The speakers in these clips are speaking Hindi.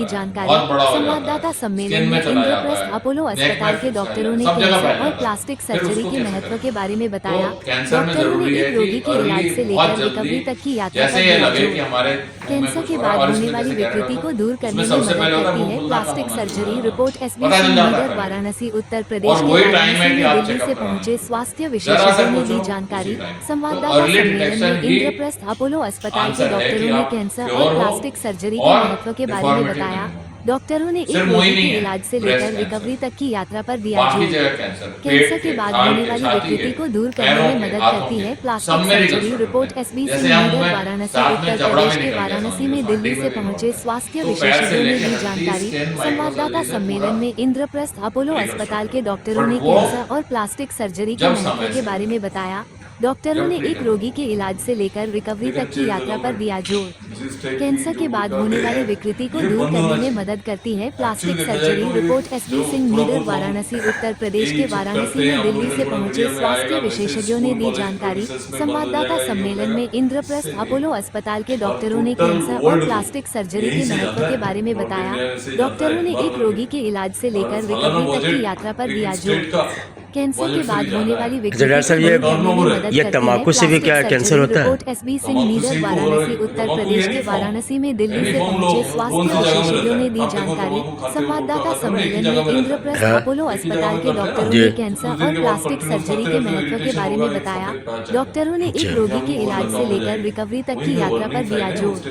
दी है, जानकारी। बहुत बड़ा हो संवाददाता जाता है, सम्मेलन स्किन में में चला इंद्रप्रस्थ जाता है, अपोलो नेक अस्पताल में के डॉक्टरों ने सब जगह कैंसर फैल और जाता है। प्लास्टिक फिर सर्जरी उसको के कैसे महत्व करें? के बारे में बताया। तो कैंसर में डॉक्टरों ने जरूरी है एक कि रोगी के अर्ली इलाज से बहुत लेकर जल्दी रिकवरी तक की यात्रा जैसे पर ये दिया लगे कि जोर। हमारे मुंह में कैंसर कुछ के हो रहा है बाद और होने इसमें वाली जैसे कह रहे विकृति हो को तो दूर उसमें करने में सबसे मदद पहले होता है करती मुंह है फूलना कम प्लास्टिक होना सर्जरी। चाहिए। रिपोर्ट पता एसबीसी चल जाता है लीडर पहले। वाराणसी उत्तर प्रदेश और के वही टाइम है वाराणसी कि में आप दिल्ली से चेकअप पहुंचे कराना। स्वास्थ्य जरा सा विशेषज्ञों ने पूछो दी उसी जानकारी। टाइम। तो संवाददाता अर्ली सम्मेलन में डिटेक्शन ही इंद्रप्रस्थ अपोलो अस्पताल के आंसर है कि डॉक्टरों ने आप कैंसर और श्योर हो प्लास्टिक सर्जरी के और महत्व के बारे में डिफॉर्मिटी बताया। नहीं हो। डॉक्टरों ने सिर्फ एक वही रोगी नहीं के है, इलाज से ब्रेस्ट लेकर रिकवरी कैंसर, तक की यात्रा पर दिया बाकी जोर। जगह कैंसर, कैंसर पेट के के, बाद हार्ट होने के, वाली छाती विकृति के, को दूर करने पैरों में के, मदद हाथों करती के, है सब प्लास्टिक में सर्जरी। रिकंस्ट्रक्ट होते रिपोर्ट हैं। एसबीसी जैसे हम लीडर में वाराणसी साथ में उत्तर जबड़ा प्रदेश में के निकल गया वाराणसी समझ में लो, दिल्ली हड्डी से में पहुंचे रिकॉर्ड। स्वास्थ्य तो पैर से विशेषज्ञों ने लेके दी हड्डी, जानकारी। स्किन, संवाददाता माइक्रोसर्जरी सम्मेलन पूरा में इंद्रप्रस्थ अपोलो अस्पताल रिकंस्ट्रक्ट के होता है। डॉक्टरों बट ने वो कैंसर और प्लास्टिक सर्जरी के जब महत्व समय के से बारे में बताया। डॉक्टरों ने एक रोगी के इलाज से लेकर रिकवरी तक की यात्रा पर दिया जोर। कैंसर के बाद होने वाली विकृति को दूर करने में मदद करती है plastic surgery. Report SB Singh Nidar, Varanasi, Uttar Pradesh के वाराणसी में दिल्ली से पहुंचे स्वास्थ्य विशेषज्ञों ने दी जानकारी। संवाददाता सम्मेलन में इंद्रप्रस्थ अपोलो अस्पताल के डॉक्टरों ने कैंसर और प्लास्टिक सर्जरी के महत्व के बारे में बताया। डॉक्टरों ने एक रोगी के इलाज से लेकर रिकवरी तक की यात्रा पर दिया जोर। कैंसर के बाद होने वाली विकृति डॉक्टर साहब, ये तंबाकू से भी क्या कैंसर होता है? रिपोर्ट एसबी सिंह नीडर, वाराणसी, उत्तर प्रदेश के वाराणसी में दिल्ली से पहुंचे स्वास्थ्य विशेषज्ञों ने दी जानकारी। संवाददाता सम्मेलन में इंद्रप्रस्थ अपोलो अस्पताल के डॉक्टरों ने कैंसर और प्लास्टिक सर्जरी के महत्व के बारे में बताया। डॉक्टरों ने एक रोगी के इलाज से लेकर रिकवरी तक की यात्रा पर दिया जोर।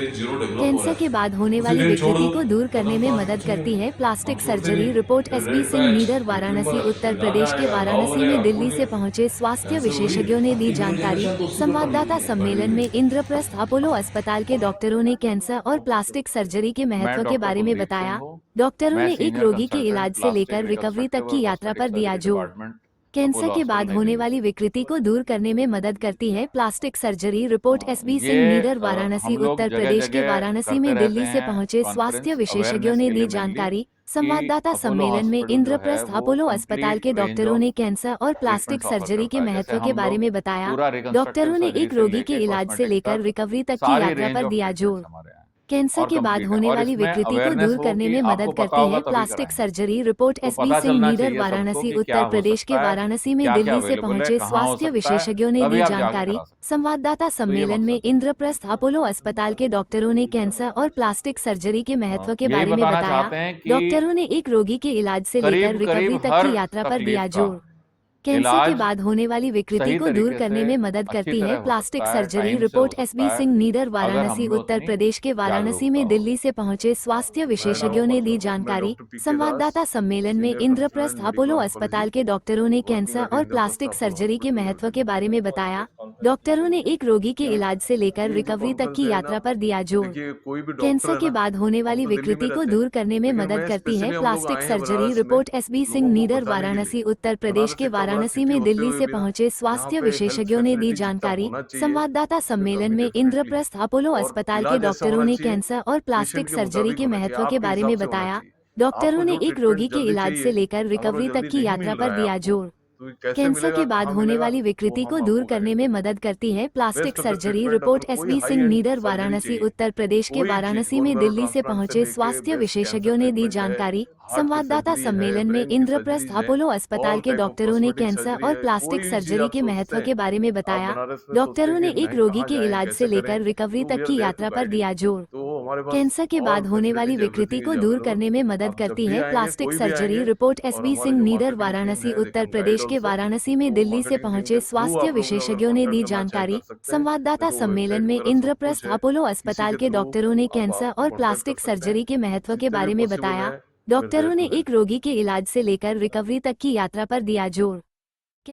कैंसर के बाद होने वाली विकृति को दूर करने में मदद करती है plastic surgery. Report SB Singh Nidar, Varanasi, Uttar Pradesh के वाराणसी में दिल्ली से पहुंचे स्वास्थ्य विशेषज्ञों ने दी जानकारी। संवाददाता सम्मेलन में इंद्रप्रस्थ अपोलो अस्पताल के डॉक्टरों ने कैंसर और प्लास्टिक सर्जरी के महत्व के बारे में बताया। डॉक्टरों ने एक रोगी के इलाज से लेकर रिकवरी तक की यात्रा पर दिया जोर। कैंसर के बाद होने वाली विकृति को दूर करने में मदद करती है plastic surgery. Report SB Singh Nidar, Varanasi, Uttar Pradesh के वाराणसी में दिल्ली से पहुंचे स्वास्थ्य विशेषज्ञों ने दी जानकारी। संवाददाता सम्मेलन में इंद्रप्रस्थ अपोलो अस्पताल के डॉक्टरों ने कैंसर और प्लास्टिक सर्जरी के महत्व के बारे में बताया। डॉक्टरों ने एक रोगी के इलाज से लेकर रिकवरी तक की यात्रा पर दिया जोर। कैंसर के बाद होने वाली विकृति को दूर करने में मदद करती है plastic surgery. Report SB Singh Nidar, Varanasi, Uttar Pradesh के वाराणसी में दिल्ली से पहुंचे स्वास्थ्य विशेषज्ञों ने दी जानकारी। संवाददाता सम्मेलन में इंद्रप्रस्थ अपोलो अस्पताल के डॉक्टरों ने कैंसर और प्लास्टिक सर्जरी के महत्व के बारे में बताया। डॉक्टरों ने एक रोगी के इलाज से लेकर रिकवरी तक की यात्रा पर दिया जोर। कैंसर के बाद होने वाली विकृति को दूर करने में मदद करती है plastic surgery. Report SB Singh Nidar, Varanasi, Uttar Pradesh के वाराणसी में दिल्ली से पहुंचे स्वास्थ्य विशेषज्ञों ने दी जानकारी। संवाददाता सम्मेलन में इंद्रप्रस्थ अपोलो अस्पताल के डॉक्टरों ने कैंसर और प्लास्टिक सर्जरी के महत्व के बारे में बताया। डॉक्टरों ने एक रोगी के इलाज से लेकर रिकवरी तक की यात्रा पर दिया जोर। कैंसर के बाद होने वाली विकृति को दूर करने में मदद करती है plastic surgery. Report SB Singh Nidar, Varanasi, Uttar Pradesh के वाराणसी में दिल्ली से पहुंचे स्वास्थ्य विशेषज्ञों ने दी जानकारी। संवाददाता सम्मेलन में इंद्रप्रस्थ अपोलो अस्पताल के डॉक्टरों ने कैंसर और प्लास्टिक सर्जरी के महत्व के बारे में बताया। डॉक्टरों ने एक रोगी के इलाज से लेकर रिकवरी तक की यात्रा पर दिया जोर। कैंसर के बाद होने वाली विकृति को दूर करने में मदद करती है plastic surgery. Report SB Singh Nidar, Varanasi, Uttar Pradesh के वाराणसी में दिल्ली से पहुंचे स्वास्थ्य विशेषज्ञों ने दी जानकारी। संवाददाता सम्मेलन में इंद्रप्रस्थ अपोलो अस्पताल के डॉक्टरों ने कैंसर और प्लास्टिक सर्जरी के महत्व के बारे में बताया। डॉक्टरों ने एक रोगी के इलाज से लेकर रिकवरी तक की यात्रा पर दिया जोर। कैंसर के बाद होने वाली विकृति को दूर करने में मदद करती है plastic surgery. Report SB Singh Nidar, Varanasi, Uttar Pradesh के वाराणसी में दिल्ली से पहुंचे स्वास्थ्य विशेषज्ञों ने दी जानकारी। संवाददाता सम्मेलन में इंद्रप्रस्थ अपोलो अस्पताल के डॉक्टरों ने कैंसर और प्लास्टिक सर्जरी के महत्व के बारे में बताया। डॉक्टरों ने एक रोगी के इलाज से लेकर रिकवरी तक की यात्रा पर दिया जोर।